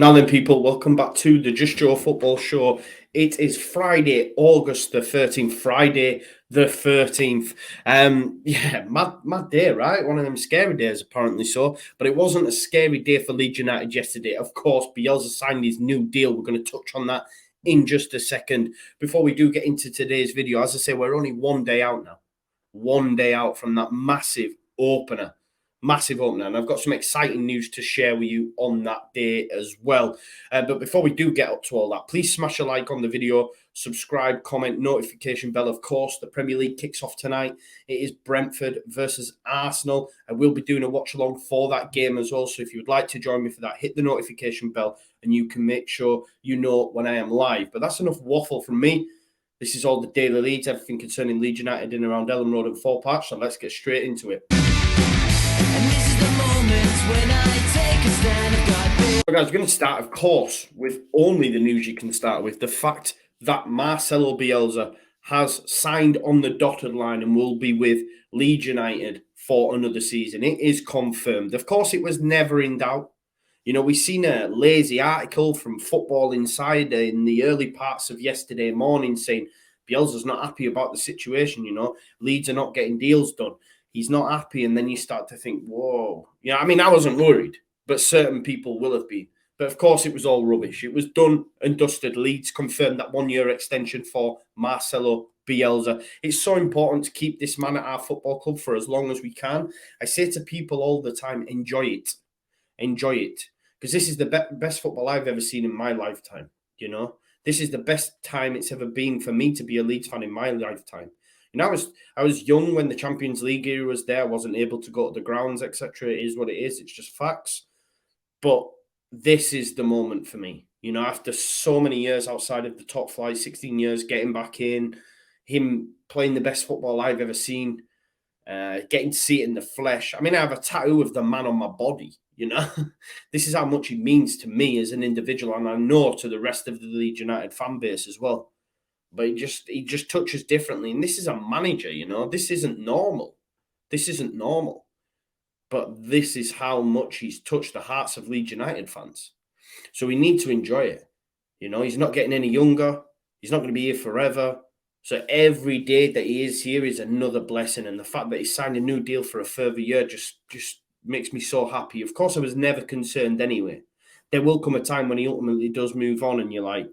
Now then, people, welcome back to the Just Joe Football Show. It is Friday, August the 13th. Friday the 13th. Mad day, right? One of them scary days, apparently so. But it wasn't a scary day for Leeds United yesterday. Of course, Bielsa signed his new deal. We're going to touch on that in just a second. Before we do get into today's video, as I say, we're only one day out now. One day out from that massive opener. And I've got some exciting news to share with you on that day as well. But before we do get up to all that, please smash a like on the video, subscribe, comment, notification bell. Of course, the Premier League kicks off tonight. It is Brentford versus Arsenal. I will be doing a watch along for that game as well. So if you would like to join me for that, hit the notification bell and you can make sure you know when I am live. But that's enough waffle from me. This is all the Daily Leeds, everything concerning Leeds United in around Elland Road and Thorp. So let's get straight into it. So guys, we're going to start, of course, with only the news you can start with. The fact that Marcelo Bielsa has signed on the dotted line and will be with Leeds United for another season. It is confirmed. Of course, it was never in doubt. You know, we've seen a lazy article from Football Insider in the early parts of yesterday morning saying Bielsa's not happy about the situation, you know. Leeds are not getting deals done. He's not happy, and then you start to think, whoa. You know, I mean, I wasn't worried, but certain people will have been. But of course, it was all rubbish. It was done and dusted. Leeds confirmed that 1 year extension for Marcelo Bielsa. It's so important to keep this man at our football club for as long as we can. I say to people all the time, enjoy it. Enjoy it. Because this is the best football I've ever seen in my lifetime, you know. This is the best time it's ever been for me to be a Leeds fan in my lifetime. You know, I was young when the Champions League era was there. I wasn't able to go to the grounds, etc. It is what it is. It's just facts. But this is the moment for me. You know, after so many years outside of the top flight, 16 years, getting back in, him playing the best football I've ever seen, getting to see it in the flesh. I mean, I have a tattoo of the man on my body, you know. This is how much he means to me as an individual, and I know to the rest of the Leeds United fan base as well. But he just touches differently. And this is a manager, you know. This isn't normal. This isn't normal. But this is how much he's touched the hearts of Leeds United fans. So we need to enjoy it. You know, he's not getting any younger. He's not going to be here forever. So every day that he is here is another blessing. And the fact that he signed a new deal for a further year just makes me so happy. Of course, I was never concerned anyway. There will come a time when he ultimately does move on and you're like,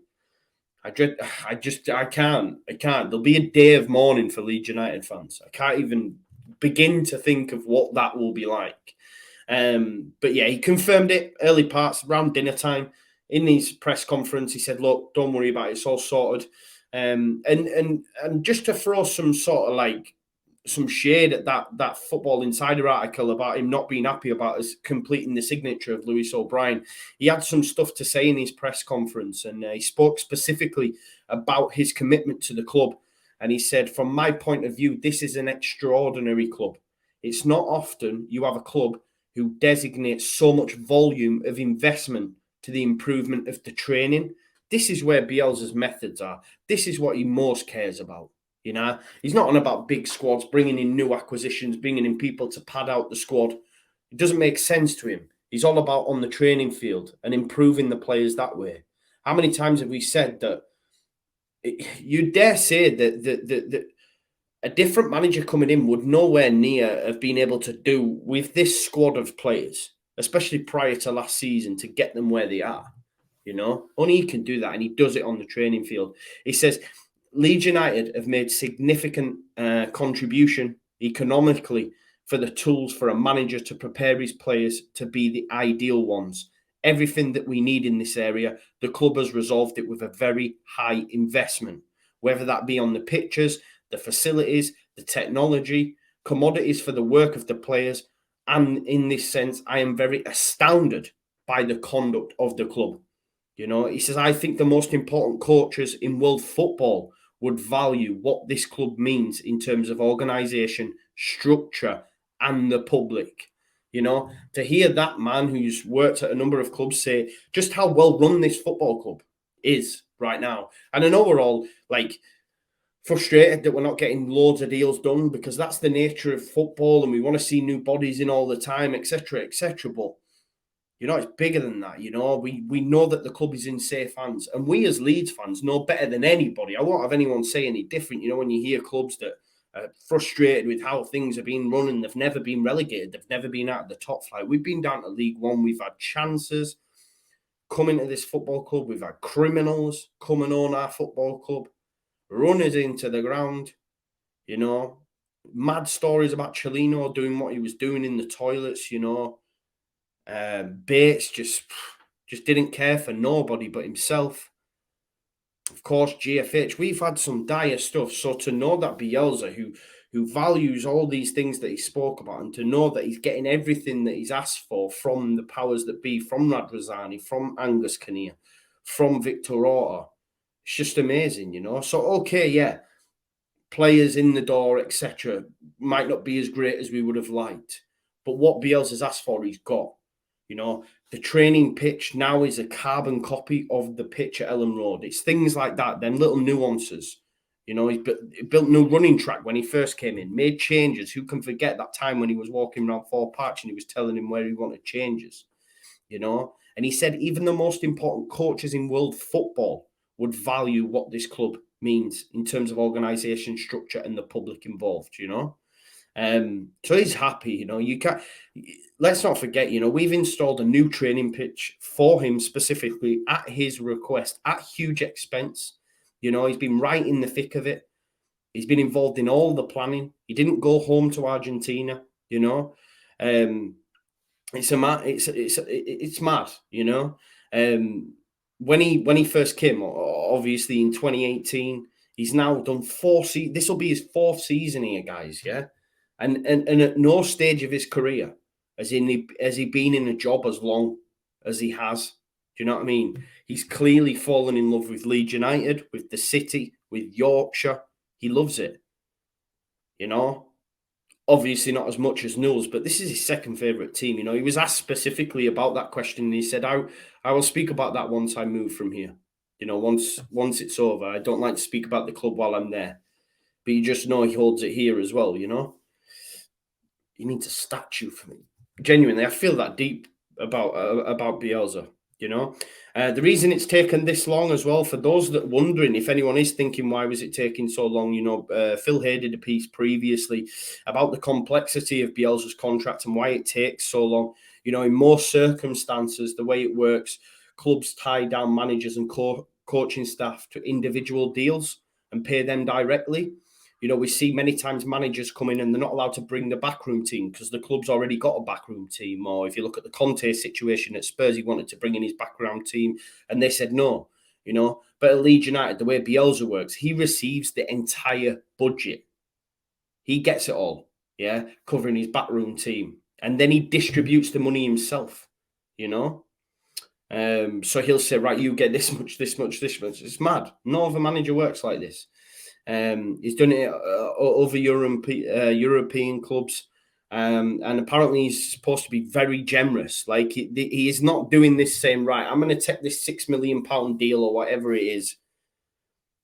I can't. There'll be a day of mourning for Leeds United fans. I can't even begin to think of what that will be like. But yeah, he confirmed it early parts around dinner time in his press conference. He said, "Look, don't worry about it. It's all sorted." And just to throw some sort of like some shade at that Football Insider article about him not being happy about us completing the signature of Lewis O'Brien. He had some stuff to say in his press conference, and he spoke specifically about his commitment to the club. And he said, from my point of view, this is an extraordinary club. It's not often you have a club who designates so much volume of investment to the improvement of the training. This is where Bielsa's methods are. This is what he most cares about. You know, he's not on about big squads, bringing in new acquisitions, bringing in people to pad out the squad. It doesn't make sense to him. He's all about on the training field and improving the players that way. How many times have we said that? You dare say that a different manager coming in would nowhere near have been able to do with this squad of players, especially prior to last season, to get them where they are. You know, only he can do that, and he does it on the training field. He says, Leeds United have made significant contribution economically for the tools for a manager to prepare his players to be the ideal ones. Everything that we need in this area, the club has resolved it with a very high investment, whether that be on the pitches, the facilities, the technology, commodities for the work of the players. And in this sense, I am very astounded by the conduct of the club. You know, he says, I think the most important coaches in world football would value what this club means in terms of organisation, structure, and the public. You know, to hear that man who's worked at a number of clubs say just how well run this football club is right now. And I know we're all like frustrated that we're not getting loads of deals done because that's the nature of football and we want to see new bodies in all the time, etc., etc. But You know, it's bigger than that. You know, we know that the club is in safe hands, and we as Leeds fans know better than anybody. I won't have anyone say any different. You know, when you hear clubs that are frustrated with how things are being run and they've never been relegated, they've never been out of the top flight. We've been down to League One. We've had chances coming to this football club. We've had criminals come and own our football club, run us into the ground. You know, mad stories about Chelino doing what he was doing in the toilets. You know. Bates just didn't care for nobody but himself. Of course, GFH, we've had some dire stuff. So to know that Bielsa, who values all these things that he spoke about, and to know that he's getting everything that he's asked for from the powers that be, from Radrizzani, from Angus Kinnear, from Victor Orta, it's just amazing, you know. So okay, yeah, players in the door, etc., might not be as great as we would have liked, but what Bielsa's asked for, he's got. You know, the training pitch now is a carbon copy of the pitch at Elland Road. It's things like that, them little nuances. You know, he built new running track when he first came in, made changes. Who can forget that time when he was walking around Thorp and he was telling him where he wanted changes, you know? And he said even the most important coaches in world football would value what this club means in terms of organisation, structure, and the public involved, you know? So he's happy, you know. You can't. Let's not forget, you know, we've installed a new training pitch for him specifically at his request, at huge expense. You know, he's been right in the thick of it. He's been involved in all the planning. He didn't go home to Argentina. You know, it's mad. You know, when he first came, obviously in 2018, he's now done 4 seasons. This will be his 4th season here, guys. Yeah. And at no stage of his career has he been in a job as long as he has. Do you know what I mean? He's clearly fallen in love with Leeds United, with the city, with Yorkshire. He loves it. You know? Obviously not as much as Newell's, but this is his second favourite team. You know, he was asked specifically about that question, and he said, I will speak about that once I move from here. You know, once it's over. I don't like to speak about the club while I'm there. But you just know he holds it here as well, you know? He needs a statue for me. Genuinely, I feel that deep about Bielsa. You know, the reason it's taken this long as well, for those that wondering, if anyone is thinking why was it taking so long, you know, Phil Hay did a piece previously about the complexity of Bielsa's contract and why it takes so long. You know, in most circumstances, the way it works, clubs tie down managers and coaching staff to individual deals and pay them directly. You know, we see many times managers come in and they're not allowed to bring the backroom team because the club's already got a backroom team. Or if you look at the Conte situation at Spurs, he wanted to bring in his background team and they said no, you know. But at Leeds United, the way Bielsa works, he receives the entire budget. He gets it all, yeah, covering his backroom team. And then he distributes the money himself, you know. So he'll say, right, you get this much, this much, this much. It's mad. No other manager works like this. He's done it over European clubs, and apparently he's supposed to be very generous. Like he is not doing this saying, right, I'm going to take this £6 million deal or whatever it is,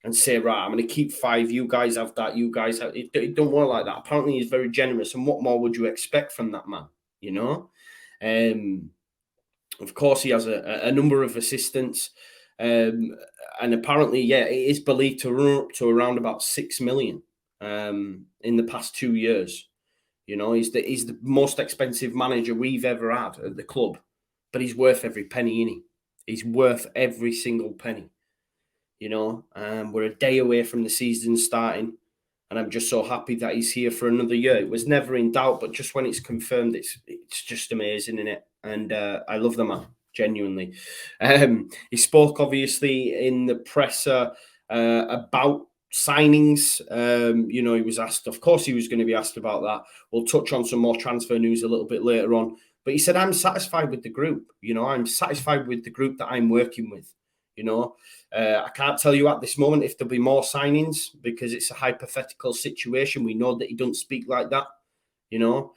and say, right, I'm going to keep 5. You guys have that. You guys have it. It don't work like that. Apparently he's very generous, and what more would you expect from that man? You know, of course he has a number of assistants. And apparently, yeah, it is believed to run up to around about 6 million in the past 2 years. You know, he's the most expensive manager we've ever had at the club, but he's worth every penny, isn't he? He's worth every single penny. You know, we're a day away from the season starting, and I'm just so happy that he's here for another year. It was never in doubt, but just when it's confirmed, it's just amazing, isn't it? And I love the man. Genuinely. He spoke obviously in the presser about signings. You know, he was asked, of course he was going to be asked about that. We'll touch on some more transfer news a little bit later on. But he said, I'm satisfied with the group. You know, I'm satisfied with the group that I'm working with. You know, I can't tell you at this moment if there'll be more signings because it's a hypothetical situation. We know that he doesn't speak like that. You know,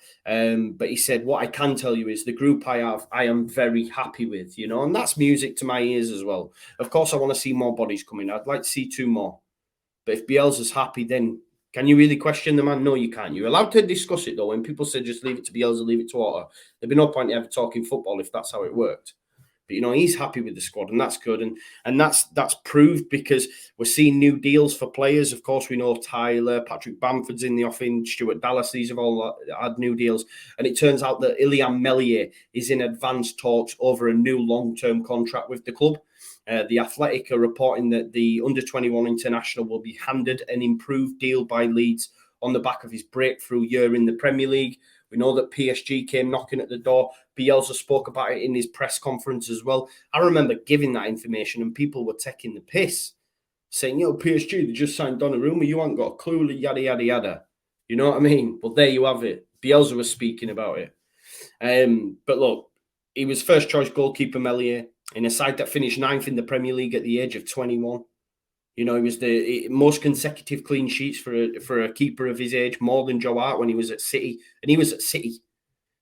but he said, what I can tell you is the group I have, I am very happy with, you know, and that's music to my ears as well. Of course, I want to see more bodies coming. I'd like to see 2 more. But if Bielsa's happy, then Can you really question the man? No, you can't. You're allowed to discuss it, though. When people say just leave it to Bielsa, leave it to Orta, there'd be no point in ever talking football if that's how it worked. But, you know, he's happy with the squad, and that's good. And that's proved because we're seeing new deals for players. Of course, we know Tyler, Patrick Bamford's in the offing, Stuart Dallas, these have all had new deals. And it turns out that Ilya Meslier is in advanced talks over a new long-term contract with the club. The Athletic are reporting that the under-21 international will be handed an improved deal by Leeds on the back of his breakthrough year in the Premier League. We know that PSG came knocking at the door. Bielsa spoke about it in his press conference as well. I remember giving that information and people were taking the piss, saying, yo, PSG, they just signed Donnarumma. You haven't got a clue, yada, yada, yada. You know what I mean? Well, there you have it. Bielsa was speaking about it. But look, he was first choice goalkeeper Meslier in a side that finished 9th in the Premier League at the age of 21. You know, he was the most consecutive clean sheets for a keeper of his age, more than Joe Hart when he was at City. And he was at City,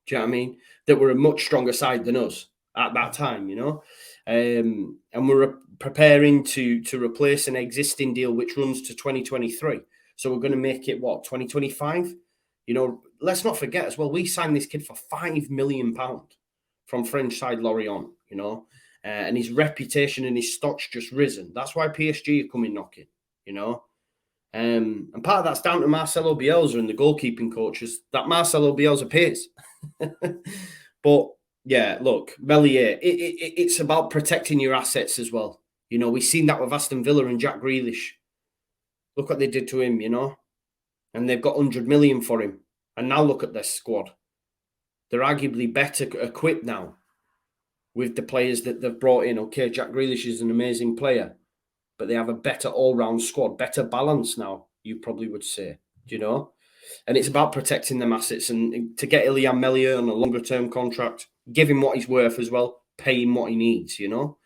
do you know what I mean? That were a much stronger side than us at that time, you know? And we're preparing to replace an existing deal which runs to 2023. So we're going to make it, 2025? You know, let's not forget as well, we signed this kid for £5 million from French side Lorient, you know? And his reputation and his stock's just risen. That's why PSG are coming knocking, you know. And part of that's down to Marcelo Bielsa and the goalkeeping coaches that Marcelo Bielsa pays. But yeah, look, Meslier, it's about protecting your assets as well. You know, we've seen that with Aston Villa and Jack Grealish. Look what they did to him, you know. And they've got 100 million for him. And now look at their squad. They're arguably better equipped now with the players that they've brought in. Okay, Jack Grealish is an amazing player, but they have a better all-round squad, better balance now, you probably would say, do you know? And it's about protecting them assets and to get Ilya Meslier on a longer-term contract, give him what he's worth as well, pay him what he needs, you know?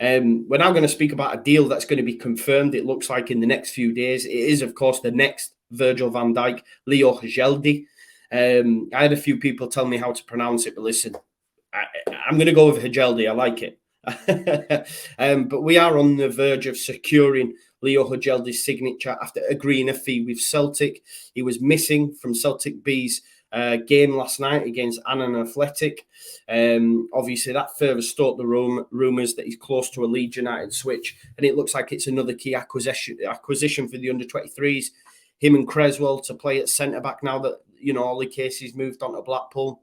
We're now going to speak about a deal that's going to be confirmed, it looks like, in the next few days. It is, of course, the next Virgil van Dijk, Leo Hjeldi. I had a few people tell me how to pronounce it, but listen, I'm going to go with Hjeldi. I like it. But we are on the verge of securing Leo Hjeldi's signature after agreeing a fee with Celtic. He was missing from Celtic B's game last night against Annan Athletic. Obviously, that further stoked the rumours that he's close to a Leeds United switch, and it looks like it's another key acquisition for the under-23s. Him and Creswell to play at centre-back now that, you know, Ollie Casey's moved on to Blackpool.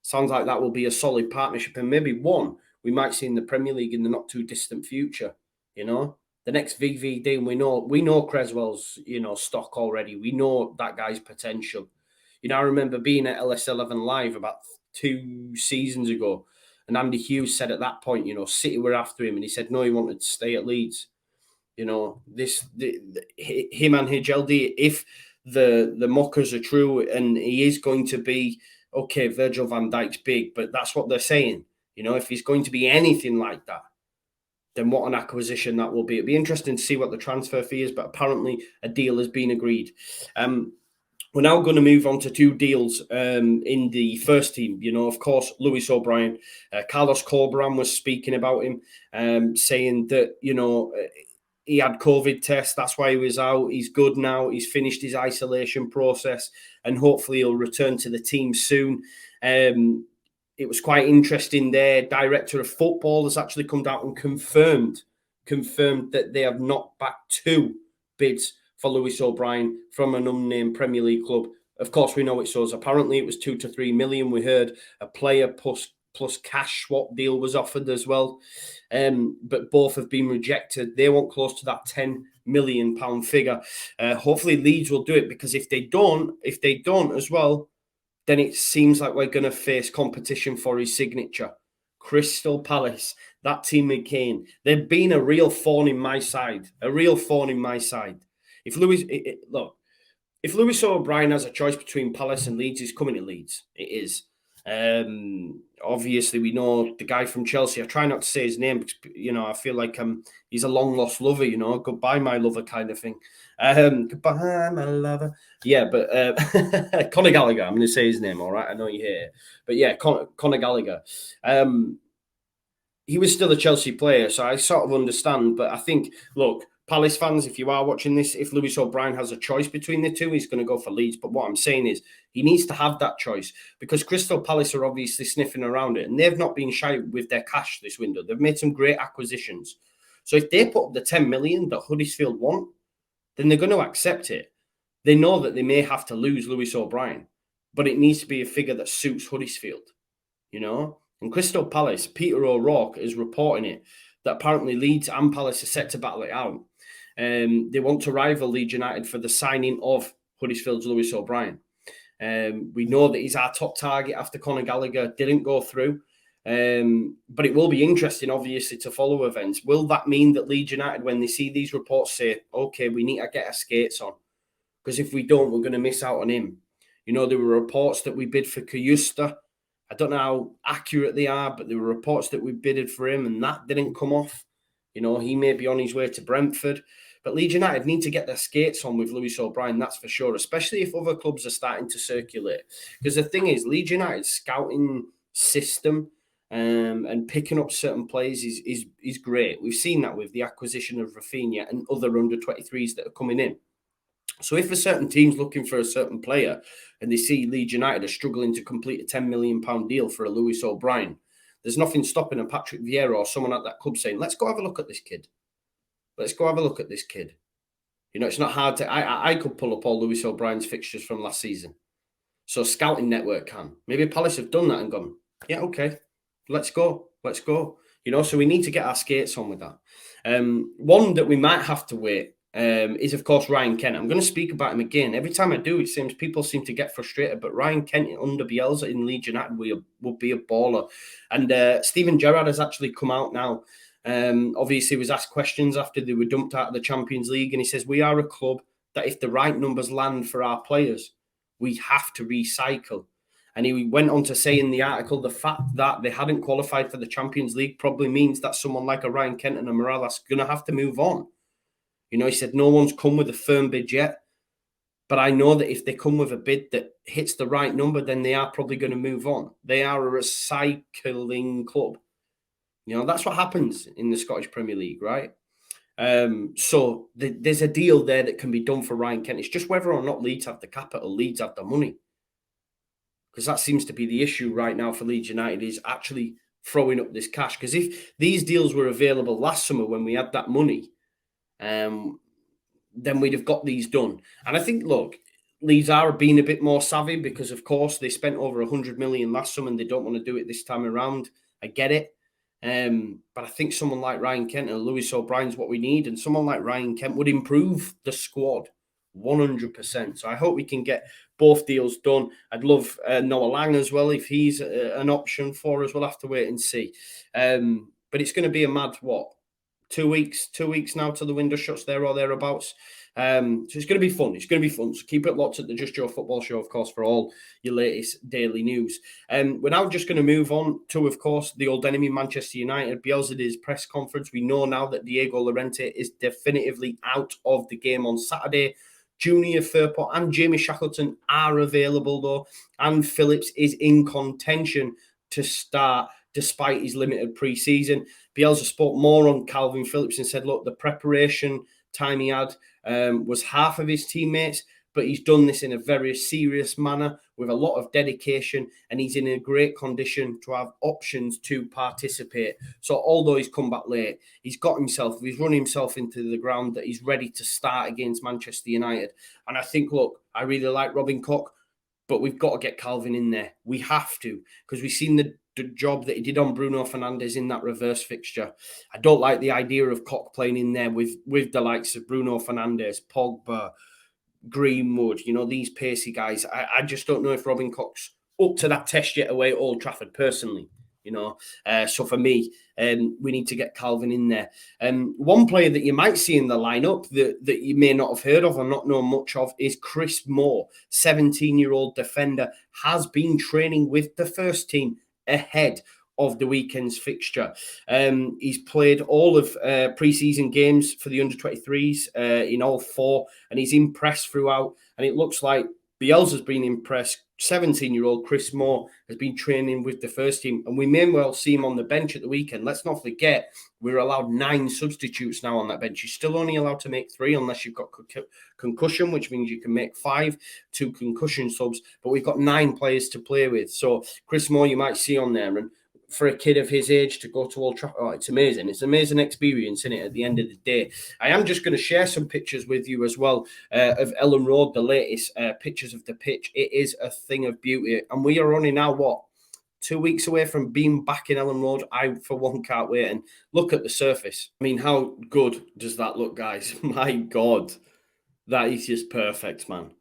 Sounds like that will be a solid partnership, and maybe one we might see in the Premier League in the not too distant future. You know, the next VVD, and we know Creswell's, you know, stock already. We know that guy's potential. You know, I remember being at LS11 Live about 2 seasons ago, and Andy Hughes said at that point, you know, City were after him, and he said no, he wanted to stay at Leeds. You know, him and Hjeldi, if the mockers are true, and he is going to be. Okay, Virgil van Dijk's big, but that's what they're saying. You know, if he's going to be anything like that, then what an acquisition that will be. It'd be interesting to see what the transfer fee is, but apparently a deal has been agreed. We're now going to move on to 2 deals in the first team. You know, of course, Lewis O'Brien. Carlos Corberán was speaking about him, saying that, you know, he had COVID test. That's why he was out. He's good now. He's finished his isolation process and hopefully he'll return to the team soon. It was quite interesting there. Director of football has actually come out and confirmed that they have knocked back 2 bids for Lewis O'Brien from an unnamed Premier League club. Of course, we know it's us. Apparently, it was 2 to 3 million. We heard a player plus cash swap deal was offered as well. But both have been rejected. They want close to that £10 million figure. Hopefully Leeds will do it, because if they don't as well, then it seems like we're going to face competition for his signature. Crystal Palace, that team with Kane, they've been a real thorn in my side. If Lewis O'Brien has a choice between Palace and Leeds, he's coming to Leeds. It is. Obviously, we know the guy from Chelsea. I try not to say his name because, you know, I feel like he's a long lost lover. You know, goodbye my lover kind of thing. Goodbye my lover. Yeah, but Conor Gallagher. I'm going to say his name. All right, I know you hear it, but yeah, Conor Gallagher. He was still a Chelsea player, so I sort of understand. But I think, look, Palace fans, if you are watching this, if Lewis O'Brien has a choice between the two, he's going to go for Leeds. But what I'm saying is he needs to have that choice because Crystal Palace are obviously sniffing around it and they've not been shy with their cash this window. They've made some great acquisitions. So if they put up the 10 million that Huddersfield want, then they're going to accept it. They know that they may have to lose Lewis O'Brien, but it needs to be a figure that suits Huddersfield, you know? And Crystal Palace, Peter O'Rourke is reporting it, that apparently Leeds and Palace are set to battle it out. They want to rival Leeds United for the signing of Huddersfield's Lewis O'Brien. We know that he's our top target after Conor Gallagher didn't go through. But it will be interesting, obviously, to follow events. Will that mean that Leeds United, when they see these reports, say, okay, we need to get our skates on? Because if we don't, we're going to miss out on him. You know, there were reports that we bid for Kayusta. I don't know how accurate they are, but there were reports that we bidded for him and that didn't come off. You know, he may be on his way to Brentford. But Leeds United need to get their skates on with Lewis O'Brien, that's for sure, especially if other clubs are starting to circulate. Because the thing is, Leeds United's scouting system and picking up certain players is great. We've seen that with the acquisition of Rafinha and other under-23s that are coming in. So if a certain team's looking for a certain player and they see Leeds United are struggling to complete a £10 million deal for a Lewis O'Brien, there's nothing stopping a Patrick Vieira or someone at that club saying, let's go have a look at this kid. Let's go have a look at this kid. You know, it's not hard to... I could pull up all Lewis O'Brien's fixtures from last season. So Scouting Network can. Maybe Palace have done that and gone, yeah, okay, let's go. Let's go. You know, so we need to get our skates on with that. One that we might have to wait is, of course, Ryan Kent. I'm going to speak about him again. Every time I do, it seems people seem to get frustrated. But Ryan Kent under Bielsa in Leeds United would be a baller. And Steven Gerrard has actually come out now. Obviously, he was asked questions after they were dumped out of the Champions League. And he says, we are a club that if the right numbers land for our players, we have to recycle. And he went on to say in the article, the fact that they hadn't qualified for the Champions League probably means that someone like a Ryan Kent and a Morales are going to have to move on. You know, he said, no one's come with a firm bid yet, but I know that if they come with a bid that hits the right number, then they are probably going to move on. They are a recycling club. You know, that's what happens in the Scottish Premier League, right? So there's a deal there that can be done for Ryan Kent. It's just whether or not Leeds have the capital, Leeds have the money. Because that seems to be the issue right now for Leeds United, is actually throwing up this cash. Because if these deals were available last summer when we had that money, then we'd have got these done. And I think, look, Leeds are being a bit more savvy because, of course, they spent over 100 million last summer and they don't want to do it this time around. I get it. But I think someone like Ryan Kent and Lewis O'Brien's what we need. And someone like Ryan Kent would improve the squad 100%. So I hope we can get both deals done. I'd love Noah Lang as well. If he's an option for us, we'll have to wait and see. But it's going to be a mad, 2 weeks now till the window shuts there or thereabouts. So it's going to be fun. It's going to be fun. So keep it locked at the Just Joe Football Show, of course, for all your latest daily news. We're now just going to move on to, of course, the old enemy, Manchester United. Bielsa did his press conference. We know now that Diego Llorente is definitively out of the game on Saturday. Junior Firpo and Jamie Shackleton are available, though. And Phillips is in contention to start despite his limited pre-season. Bielsa spoke more on Calvin Phillips and said, look, the preparation time he had was half of his teammates, but he's done this in a very serious manner with a lot of dedication, and he's in a great condition to have options to participate. So although he's come back late, he's run himself into the ground that he's ready to start against Manchester United. And I think, look, I really like Robin Koch, but we've got to get Calvin in there. We have to, because we've seen the job that he did on Bruno Fernandes in that reverse fixture. I don't like the idea of Koch playing in there with the likes of Bruno Fernandes, Pogba, Greenwood, you know, these pacey guys. I just don't know if Robin Koch's up to that test yet away at Old Trafford, personally, you know. So for me, we need to get Calvin in there. One player that you might see in the lineup that you may not have heard of or not know much of is Chris Moore, 17-year-old defender, has been training with the first team ahead of the weekend's fixture. He's played all of pre-season games for the under-23s in all four, and he's impressed throughout. And it looks like Bielsa's been impressed 17-year-old Chris Moore has been training with the first team, and we may well see him on the bench at the weekend. Let's not forget, we're allowed 9 substitutes now on that bench. You're still only allowed to make 3 unless you've got concussion, which means you can make 5, 2 concussion subs, but we've got 9 players to play with. So Chris Moore, you might see on there, and for a kid of his age to go to Old Trafford, it's amazing. It's an amazing experience, isn't it, at the end of the day? I am just going to share some pictures with you as well of Elland Road, the latest pictures of the pitch. It is a thing of beauty. And we are only now, 2 weeks away from being back in Elland Road. I, for one, can't wait. And look at the surface. I mean, how good does that look, guys? My God, that is just perfect, man.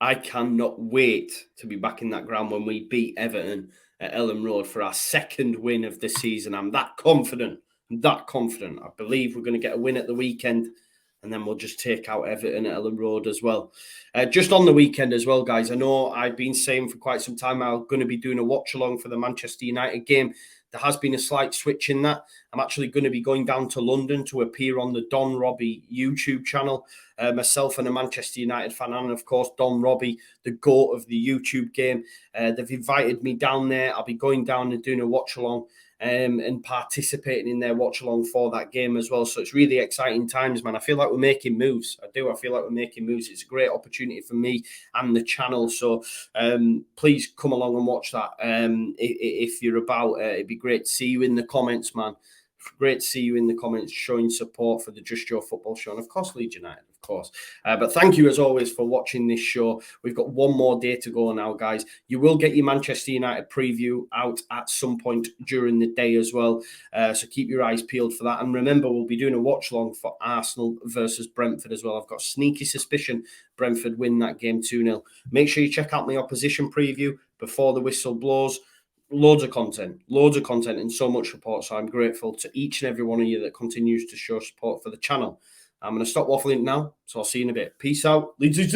I cannot wait to be back in that ground when we beat Everton at Elland Road for our 2nd win of the season. I'm that confident. I believe we're going to get a win at the weekend, and then we'll just take out Everton at Elland Road as well. Just on the weekend as well, guys, I know I've been saying for quite some time I'm going to be doing a watch-along for the Manchester United game. There has been a slight switch in that. I'm actually going to be going down to London to appear on the Don Robbie YouTube channel. Myself and a Manchester United fan, and of course, Don Robbie, the GOAT of the YouTube game. They've invited me down there. I'll be going down and doing a watch-along and participating in their watch-along for that game as well. So it's really exciting times, man. I feel like we're making moves. I feel like we're making moves. It's a great opportunity for me and the channel. So please come along and watch that if you're about. It'd be great to see you in the comments, man. Great to see you in the comments showing support for the Just Joe Football Show, and of course Leeds United, of course. But thank you as always for watching this show. We've got one more day to go now, guys. You will get your Manchester United preview out at some point during the day as well. So keep your eyes peeled for that. And remember, we'll be doing a watch along for Arsenal versus Brentford as well. I've got a sneaky suspicion Brentford win that game 2-0. Make sure you check out my opposition preview before the whistle blows. Loads of content and so much support. So I'm grateful to each and every one of you that continues to show support for the channel. I'm going to stop waffling now. So I'll see you in a bit. Peace out. Leeds.